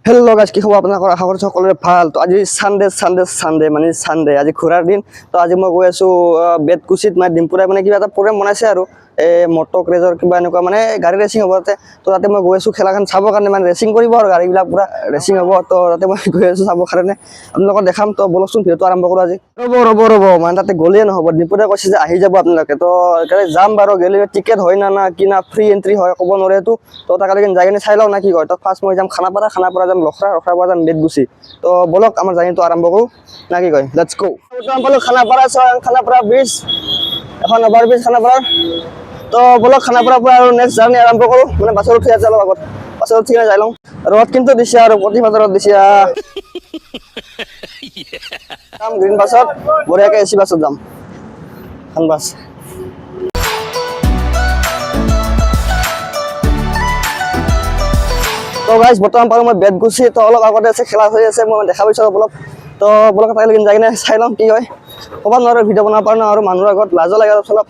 Hello guys, কি খবৰ আপোনালোকৰ? আশা কৰিছোঁ সকলোৰে ভাল। তো আজি চানডে আজি ঘূৰাৰ দিন। তো আজি মই গৈ আছোঁ বেতকুচিত, মানে ডিম্পুৰাই মানে কিবা এটা প্ৰগ্ৰেম বনাইছে আৰু মটক ৰেজৰ কিবা এনেকুৱা মানে গাড়ী ৰেচিং হ'ব তাতে। তো তাতে মই গৈ আছোঁ খেলাখন চাবৰ কাৰণে, মানে ৰেচিং কৰিব আৰু গাড়ীবিলাক পূৰা ৰেচিং হ'ব। তো তাতে মই গৈ আছোঁ চাবৰ কাৰণে, আপোনালোকক দেখাম। তো বলকচোন ভিডিঅ'টো আৰম্ভ কৰোঁ আজি। ৰ'ব মানে তাতে গ'লেই নহ'ব। ডিম্পুৰাই কৈছে যে আহি যাব আপোনালোকে। তো সেইকাৰণে যাম বাৰু। গ'লে টিকেট হয় না কি না ফ্ৰী এণ্ট্ৰি হয় ক'ব নোৱাৰে। তো তালৈকে যাই কিনে চাই লওঁ না কি কয়। তো ফাৰ্ষ্ট মই যাম খানাপাৰা যাম লখৰাৰ পৰা যাম বেতগুচি। তো বলক আমাৰ জাৰ্ণিটো আৰম্ভ কৰোঁ না কি কয়, লেটছ গো। পালোঁ খানাপাৰা ব্ৰিজ, এখন অভাৰ ব্ৰিজ খানাপাৰাৰ। তো বলক খানাপাৰাৰ পৰা আৰু নেক্সট জাৰ্ণি আৰম্ভ কৰোঁ। মানে বাছত উঠি আছে অলপ আগত, বাছত উঠি কিনে যাই লওঁ। ৰ'দ কিন্তু দিছে আৰু প্ৰতিবাদৰ ৰ'দ দিছে। যাম গ্ৰীণ বাছত, বঢ়িয়াকৈ AC বাছত যাম, এখন বাছ। তো গাইজ বৰ্তমান পালোঁ মই বেতগুচি। তো অলপ আগতে আছে খেলা হৈ আছে, মই দেখা পাইছোঁ অলপ। তো বলক তালৈকে যাই কিনে চাই লওঁ কি হয়। ক'ব নোৱাৰোঁ, ভিডিঅ' বনাব পৰা নাই আৰু মানুহৰ আগত লাজো লাগে অলপ চলপ,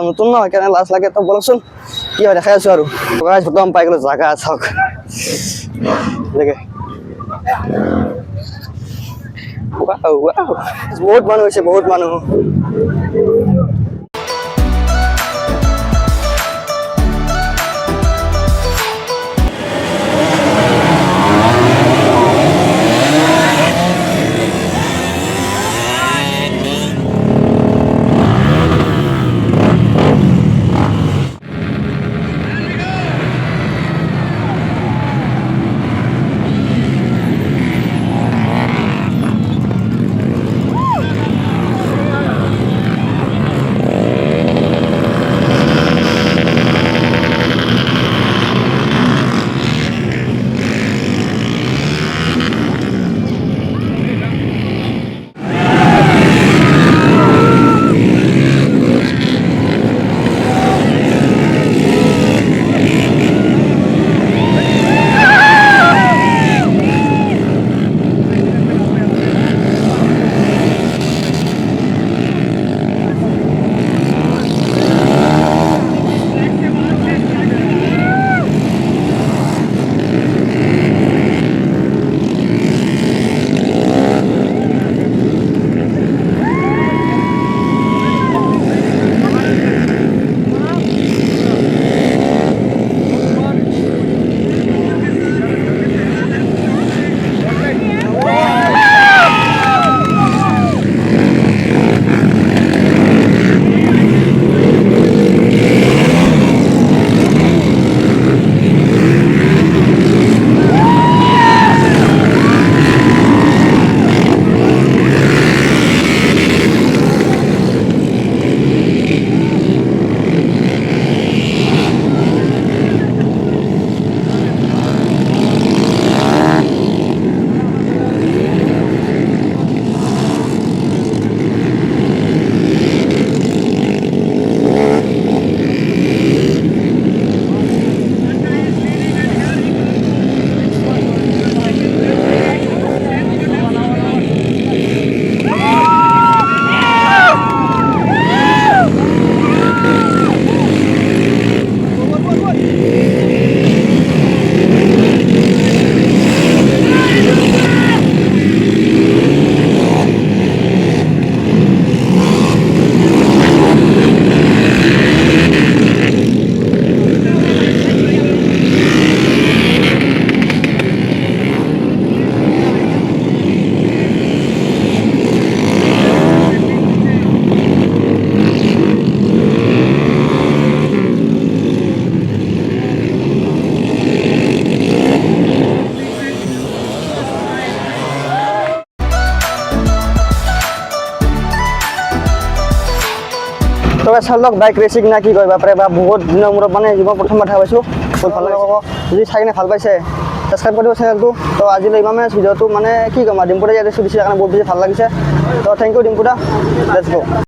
নতুন ন সেইকাৰণে লাজ লাগে। তো বলকচোন কি হয় দেখাই আছোঁ আৰু। গাইজ বৰ্তমান পাই গ'লোঁ জাগা চাওক বহুত মানুহ হৈছে, বহুত মানুহ। তবে চালক বাইক ৰেচিং না কি কয় বাপৰে বা, বহুত দিনৰ মূৰত মানে জীৱন প্ৰথমবাৰ দেখা পাইছোঁ। বহুত ভাল লাগে ক'ব। যদি চাই কিনে ভাল পাইছে ছাবস্ক্ৰাইব কৰিব চেনেলটো। তো আজিলৈ ইমানে ভিডিঅ'টো, মানে কি ক'ম আৰু ডিম্পুদা ইয়াত দিছে কাৰণে বহুত বেছি ভাল লাগিছে। তো থেংক ইউ ডিম্পুদা, লেটছ গো।